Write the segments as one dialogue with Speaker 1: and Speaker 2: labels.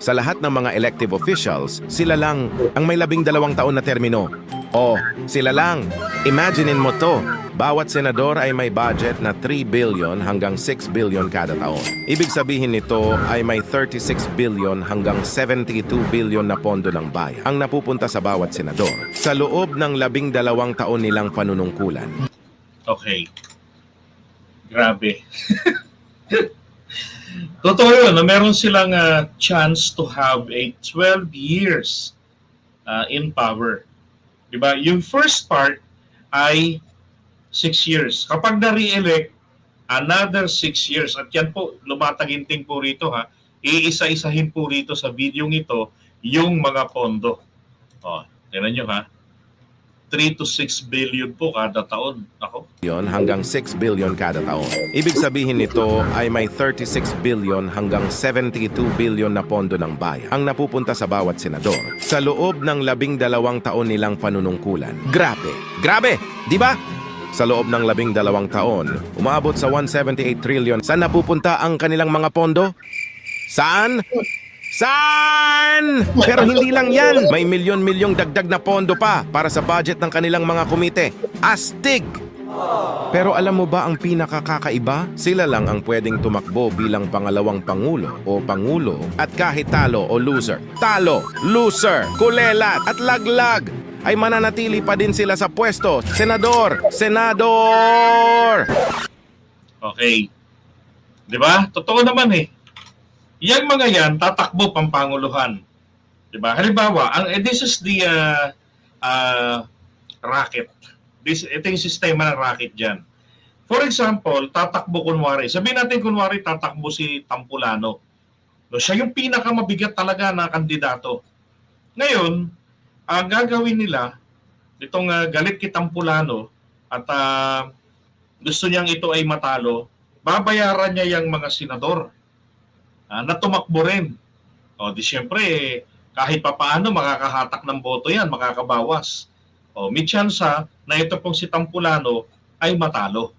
Speaker 1: Sa lahat ng mga elective officials, sila lang ang may 12 taon na termino. O, sila lang. Imaginein mo to. Bawat senador ay may budget na 3 billion hanggang 6 billion kada taon. Ibig sabihin nito ay may 36 billion hanggang 72 billion na pondo ng bayan ang napupunta sa bawat senador sa loob ng 12 taon nilang panunungkulan.
Speaker 2: Okay. Grabe. Totoo yun, na meron silang chance to have a 12 years in power. Diba? Yung first part ay 6 years. Kapag na-re-elect, another 6 years. At yan po, lumataginting po rito ha. Iisa-isahin po rito sa video ito yung mga pondo. O, tingnan nyo ha. 3 to 6 billion po kada taon. Ako.
Speaker 1: Hanggang 6 billion kada taon. Ibig sabihin nito ay may 36 billion hanggang 72 billion na pondo ng bayan ang napupunta sa bawat senador sa loob ng 12 taon nilang panunungkulan. Grabe! Grabe! Di ba? Sa loob ng 12 taon, umaabot sa 178 trillion. Saan napupunta ang kanilang mga pondo? Saan? Saan? Pero hindi lang yan. May milyon-milyong dagdag na pondo pa para sa budget ng kanilang mga komite. Astig! Pero alam mo ba ang pinakakakaiba? Sila lang ang pwedeng tumakbo bilang pangalawang pangulo o pangulo at kahit talo o loser. Talo, loser, kulelat at laglag ay mananatili pa din sila sa pwesto. Senador! Senador!
Speaker 2: Okay. Di ba? Totoo naman eh. Yang mga yan, tatakbo pampanguluhan. Diba? Halimbawa, this is the racket. Ito yung sistema ng racket dyan. For example, tatakbo kunwari. Sabihin natin kunwari tatakbo si Tampulano. No, siya yung pinakamabigat talaga na kandidato. Ngayon, ang gagawin nila, itong galit kay Tampulano at gusto niyang ito ay matalo, babayaran niya yung mga senador na tumakbo rin. O di syempre, kahit papaano makakahatak ng boto yan, makakabawas. O may tsansa na ito pong si Tampulano ay matalo.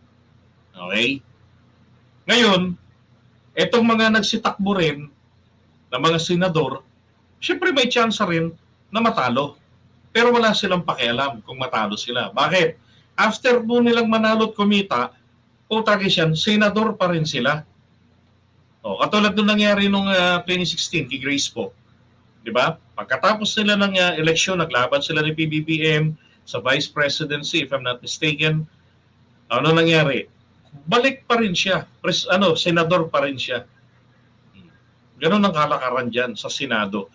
Speaker 2: Okay? Ngayon, itong mga nagsitakbo rin na mga senador, syempre may tsansa rin na matalo. Pero wala silang pakialam kung matalo sila. Bakit? After po nilang manalo at kumita, utagis yan, senador pa rin sila. O, katulad nung nangyari nung 2016 kay Grace po. 'Di ba? Pagkatapos nila ng eleksyon, naglaban sila ni PBBM sa vice presidency if I'm not mistaken. Ano nangyari? Balik pa rin siya. Senador pa rin siya. Ganun ang kalakaran diyan sa Senado.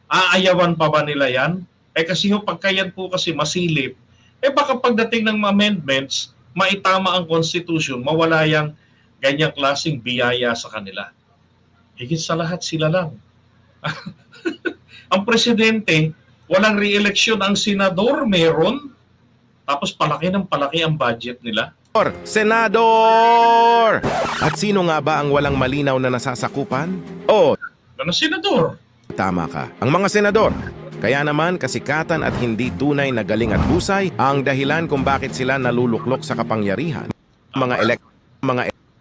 Speaker 2: Aayawan pa ba nila 'yan? Kasi pagka yan po kasi masilip, baka pagdating ng amendments, maitama ang constitution, mawala yang ganyang klaseng biyaya sa kanila. Higit sa lahat sila lang. Ang presidente, walang re-election. Ang senador, meron. Tapos palaki ng palaki ang budget nila.
Speaker 1: Senador! At sino nga ba ang walang malinaw na nasasakupan? O,
Speaker 2: Ano senador?
Speaker 1: tama ka. Ang mga senador. Kaya naman kasikatan at hindi tunay na galing at husay ang dahilan kung bakit sila naluluklok sa kapangyarihan.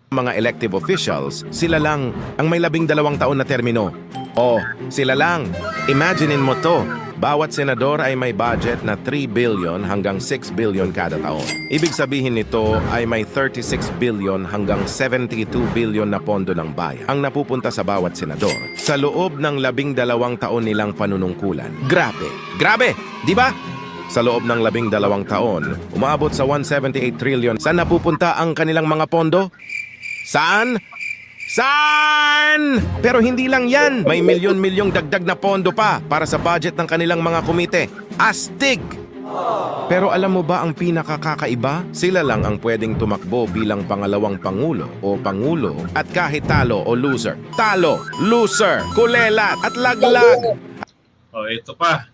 Speaker 1: Mga elective officials, sila lang ang may 12 taon na termino. O, sila lang. Imaginein mo to. Bawat senador ay may budget na 3 billion hanggang 6 billion kada taon. Ibig sabihin nito ay may 36 billion hanggang 72 billion na pondo ng bayan ang napupunta sa bawat senador sa loob ng 12 taon nilang panunungkulan. Grabe! Grabe! Di ba? Sa loob ng 12 taon, umaabot sa 178 trillion. Saan napupunta ang kanilang mga pondo? Saan? Saan? Pero hindi lang yan. May milyon-milyong dagdag na pondo pa para sa budget ng kanilang mga komite. Astig! Pero alam mo ba ang pinakakakaiba? Sila lang ang pwedeng tumakbo bilang pangalawang pangulo o pangulo at kahit talo o loser. Talo, loser, kulelat at laglag.
Speaker 2: O, ito pa.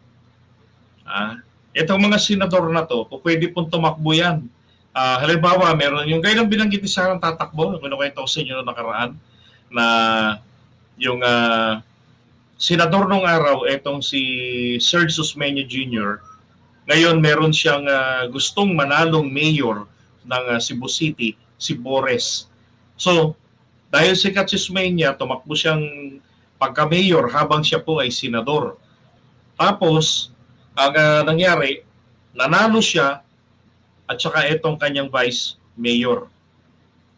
Speaker 2: Itong mga senador na to, pwede pong tumakbo yan. Halimbawa, meron yung gaya ng binanggit ni Sarang tatakbo, kung nakwento ko sa inyo noong nakaraan, na yung senador nung araw, etong si Serge Susmeño Jr., ngayon meron siyang gustong manalong mayor ng Cebu City, si Bores. So, dahil si Susmeño, tumakbo siyang pagka-mayor habang siya po ay senador. Tapos, ang nangyari, nanalo siya at saka itong kanyang vice mayor.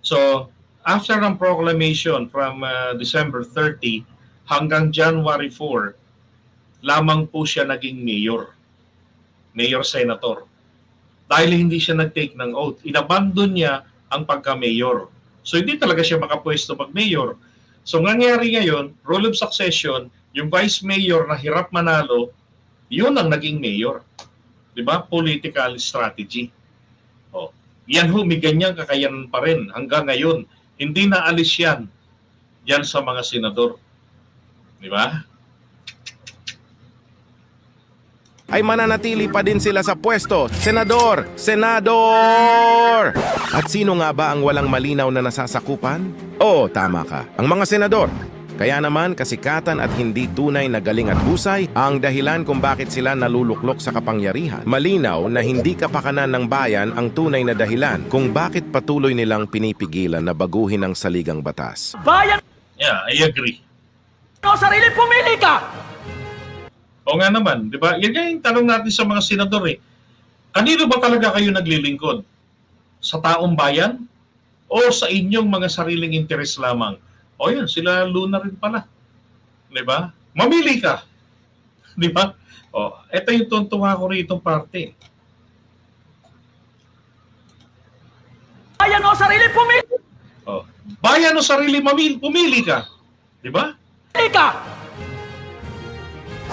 Speaker 2: So, after ng proclamation from December 30 hanggang January 4, lamang po siya naging mayor. Mayor-senator. Dahil hindi siya nag-take ng oath. Inabandon niya ang pagka-mayor. So, hindi talaga siya makapwesto mag-mayor. So, nangyari ngayon, rule of succession, yung vice mayor na hirap manalo, yun ang naging mayor. Diba? Political strategy. O, yan ho, may ganyang kakayanan pa rin hanggang ngayon. Hindi naalis yan yan sa mga senador. Diba?
Speaker 1: Ay mananatili pa din sila sa pwesto. Senador! Senador! At sino nga ba ang walang malinaw na nasasakupan? Oo, tama ka. Ang mga senador. Kaya naman kasikatan at hindi tunay na galing at husay ang dahilan kung bakit sila naluluklok sa kapangyarihan. Malinaw na hindi kapakanan ng bayan ang tunay na dahilan kung bakit patuloy nilang pinipigilan na baguhin ang saligang batas.
Speaker 3: Bayan
Speaker 2: Yeah, I agree.
Speaker 3: o sarili, pumili ka!
Speaker 2: O nga naman, di ba? Yan nga yung tanong natin sa mga senador eh. Kanino ba talaga kayo naglilingkod? Sa taong bayan? O sa inyong mga sariling interes lamang? O yan, sila Luna rin pala. Di ba? Mamili ka. Di ba? O, ito yung tuntunga ko rito parte.
Speaker 3: Bayan o sarili, pumili
Speaker 2: O, bayan o sarili, pumili ka. Di ba?
Speaker 3: ka!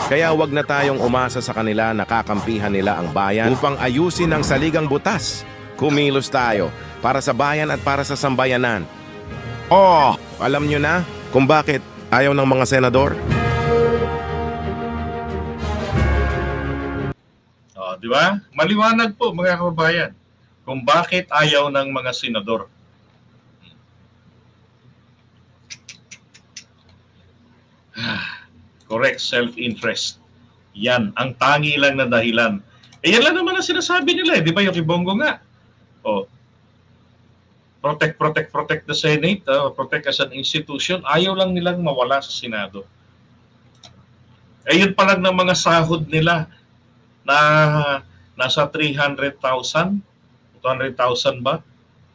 Speaker 1: Kaya wag na tayong umasa sa kanila na kakampihan nila ang bayan upang ayusin ang saligang butas. Kumilos tayo para sa bayan at para sa sambayanan. Oh, alam nyo na kung bakit ayaw ng mga senador?
Speaker 2: O, di ba? Maliwanag po mga kababayan kung bakit ayaw ng mga senador. Correct, self-interest. Yan, ang tangi lang na dahilan. Eh, yan lang naman ang sinasabi nila eh. Di ba yung kibonggo nga? O, protect the Senate, protect as an institution. Ayaw lang nilang mawala sa Senado. Eh, yun pa lang ng mga sahod nila na nasa 300,000, 200,000 ba?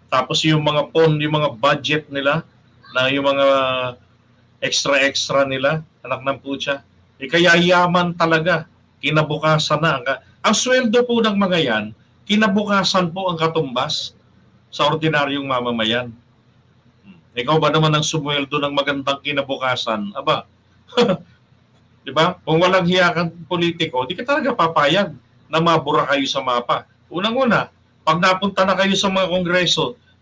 Speaker 2: Tapos yung mga yung mga budget nila, na yung mga extra nila, anak ng putya. Eh, kaya yaman talaga, kinabukasan na. Ang sweldo po ng mga yan, kinabukasan po ang katumbas sa ordinaryong mamamayan. Ikaw ba naman ang sumweldo ng magandang kinabukasan? Aba, di ba? Kung walang hiyakan politiko, di ka talaga papayag na mabura kayo sa mapa. Unang-una, pag napunta na kayo sa mga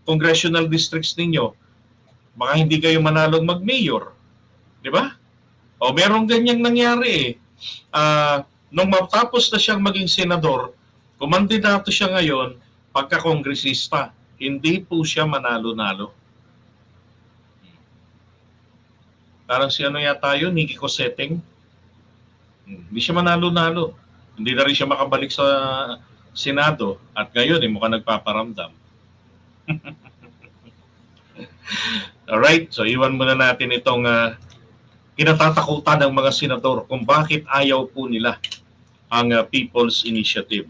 Speaker 2: congressional districts ninyo, baka hindi kayo manalong mag-mayor. Di ba? O merong ganyang nangyari eh. Nung matapos na siyang maging senador, kumandidato siya ngayon pagka-kongresista. Hindi po siya manalo-nalo. Parang si ano yata yun, Nicky Coseteng. Hindi siya manalo-nalo. Hindi na rin siya makabalik sa Senado. At ngayon, mukhang nagpaparamdam. Alright, so iwan muna natin itong kinatatakutan ng mga senador kung bakit ayaw po nila ang People's Initiative.